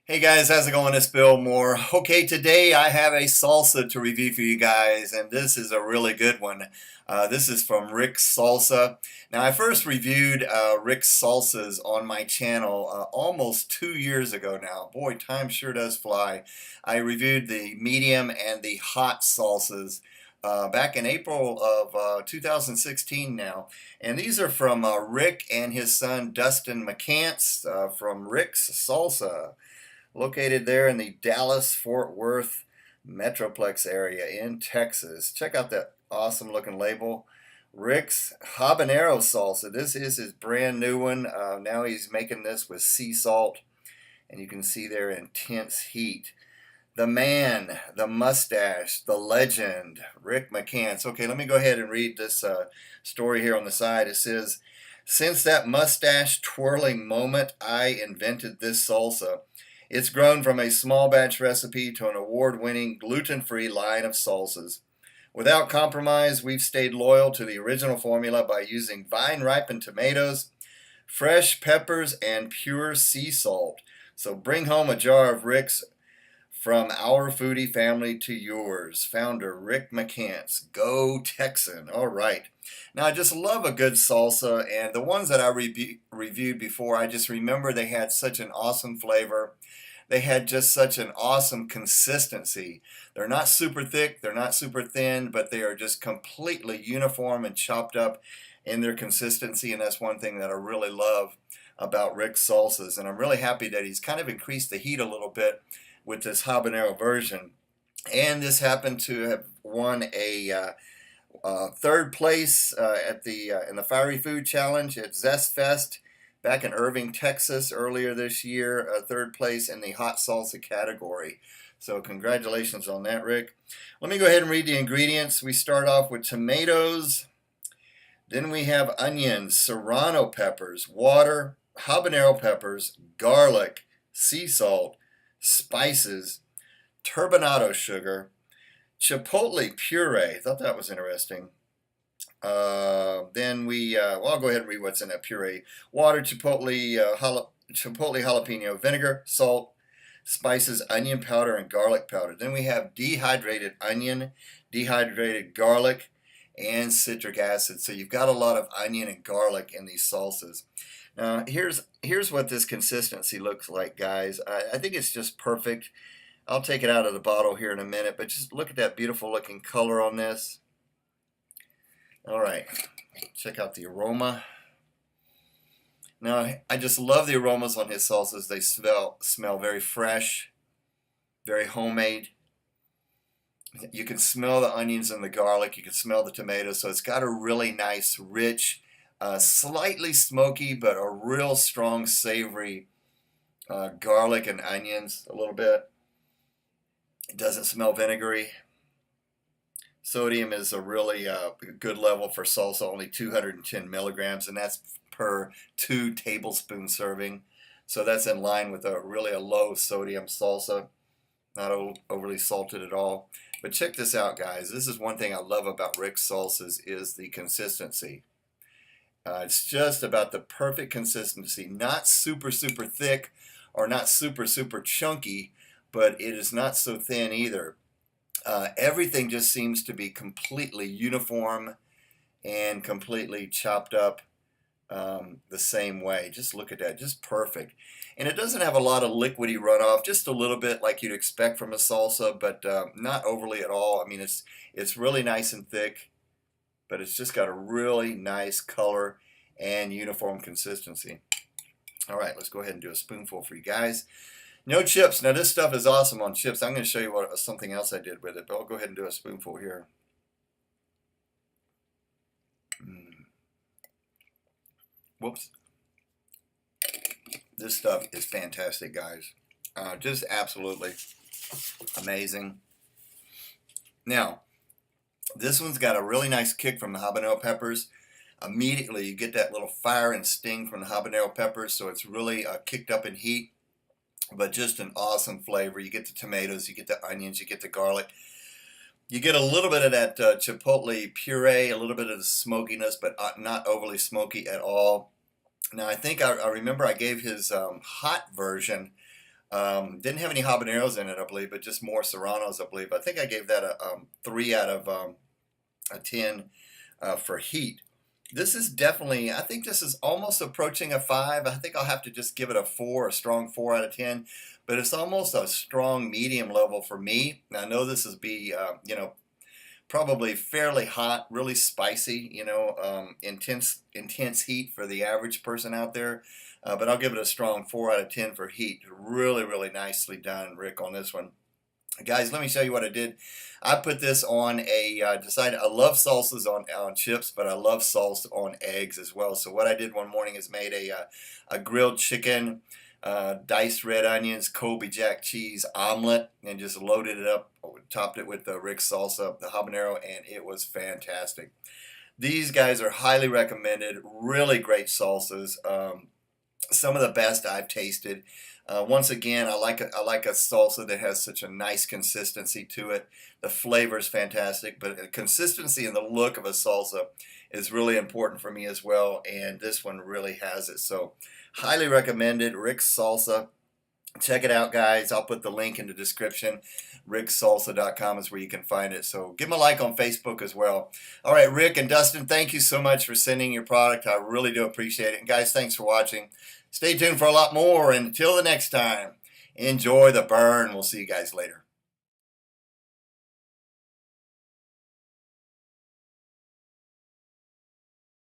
Hey guys, how's it going? It's Bill Moore. Okay, today I have a salsa to review for you guys, and this is a really good one. This is from Rick's Salsa. Now, I first reviewed Rick's Salsas on my channel almost 2 years ago now. Boy, time sure does fly. I reviewed the medium and the hot salsas back in April of 2016 now. And these are from Rick and his son Dustin McCants from Rick's Salsa, located there in the Dallas-Fort Worth Metroplex area in Texas. Check out that awesome looking label. Rick's Habanero Salsa. This is his brand new one. Now he's making this with sea salt, and you can see there intense heat. The man, the mustache, the legend, Rick McCants. Okay, let me go ahead and read this story here on the side. It says, "Since that mustache twirling moment, I invented this salsa. It's grown from a small batch recipe to an award-winning gluten-free line of salsas. Without compromise, we've stayed loyal to the original formula by using vine-ripened tomatoes, fresh peppers, and pure sea salt. So bring home a jar of Rick's from our foodie family to yours." Founder Rick McCants. Go Texan. All right. Now, I just love a good salsa, and the ones that I reviewed before, I just remember they had such an awesome flavor. They had just such an awesome consistency. They're not super thick, they're not super thin, but they are just completely uniform and chopped up in their consistency, and that's one thing that I really love about Rick's salsas. And I'm really happy that he's kind of increased the heat a little bit with this habanero version. And this happened to have won a third place at the in the Fiery Food Challenge at Zest Fest back in Irving, Texas earlier this year. Third place in the hot salsa category. So congratulations on that, Rick. Let me go ahead and read the ingredients. We start off with tomatoes. Then we have onions, serrano peppers, water, habanero peppers, garlic, sea salt, spices, turbinado sugar, chipotle puree. Thought that was interesting. Well, I'll go ahead and read what's in that puree. Water, chipotle jalapeno vinegar, salt, spices, onion powder, and garlic powder. Then we have dehydrated onion, dehydrated garlic, and citric acid. So you've got a lot of onion and garlic in these salsas. Now, here's what this consistency looks like, guys. I think it's just perfect. I'll take it out of the bottle here in a minute, but just look at that beautiful looking color on this. All right, check out the aroma. Now, I just love the aromas on his salsas. They smell very fresh, very homemade. You can smell the onions and the garlic. You can smell the tomatoes. So it's got a really nice, rich, slightly smoky, but a real strong, savory garlic and onions a little bit. It doesn't smell vinegary. Sodium is a really good level for salsa, only 210 milligrams, and that's per 2 tablespoon serving. So that's in line with really a low sodium salsa, not overly salted at all. But check this out, guys. This is one thing I love about Rick's salsas is the consistency. It's just about the perfect consistency, not super, super thick or not super, super chunky, but it is not so thin either. Everything just seems to be completely uniform and completely chopped up the same way. Just look at that, just perfect. And it doesn't have a lot of liquidy runoff, just a little bit like you'd expect from a salsa, but not overly at all. I mean, it's really nice and thick, but it's just got a really nice color and uniform consistency. All right, let's go ahead and do a spoonful for you guys. No chips. Now this stuff is awesome on chips. I'm going to show you something else I did with it, but I'll go ahead and do a spoonful here. Whoops. This stuff is fantastic, guys. Just absolutely amazing. Now, this one's got a really nice kick from the habanero peppers. Immediately you get that little fire and sting from the habanero peppers, so it's really kicked up in heat. But just an awesome flavor. You get the tomatoes, you get the onions, you get the garlic. You get a little bit of that chipotle puree, a little bit of the smokiness, but not overly smoky at all. Now, I think I remember I gave his hot version Didn't have any habaneros in it, I believe, but just more serranos, I believe. I think I gave that a 3 out of a 10 for heat. This is definitely, I think this is almost approaching a 5. I think I'll have to just give it a 4, a strong 4 out of 10. But it's almost a strong medium level for me. Now, I know this is probably fairly hot, really spicy, intense heat for the average person out there. But I'll give it a strong 4 out of 10 for heat. Really, really nicely done, Rick, on this one. Guys, let me show you what I did. I put this on decided I love salsas on chips, but I love salsa on eggs as well. So what I did one morning is made a grilled chicken, diced red onions, Colby Jack cheese omelet, and just loaded it up, topped it with the Rick salsa, the habanero, and it was fantastic. These guys are highly recommended, really great salsas. Some of the best I've tasted. Once again, I like a salsa that has such a nice consistency to it. The flavor is fantastic, but the consistency and the look of a salsa is really important for me as well, and this one really has it. So highly recommended, Rick's Salsa. Check it out, guys. I'll put the link in the description. ricksalsa.com is where you can find it. So give them a like on Facebook as well. All right, Rick and Dustin, thank you so much for sending your product. I really do appreciate it. And guys, thanks for watching. Stay tuned for a lot more. And until the next time, enjoy the burn. We'll see you guys later.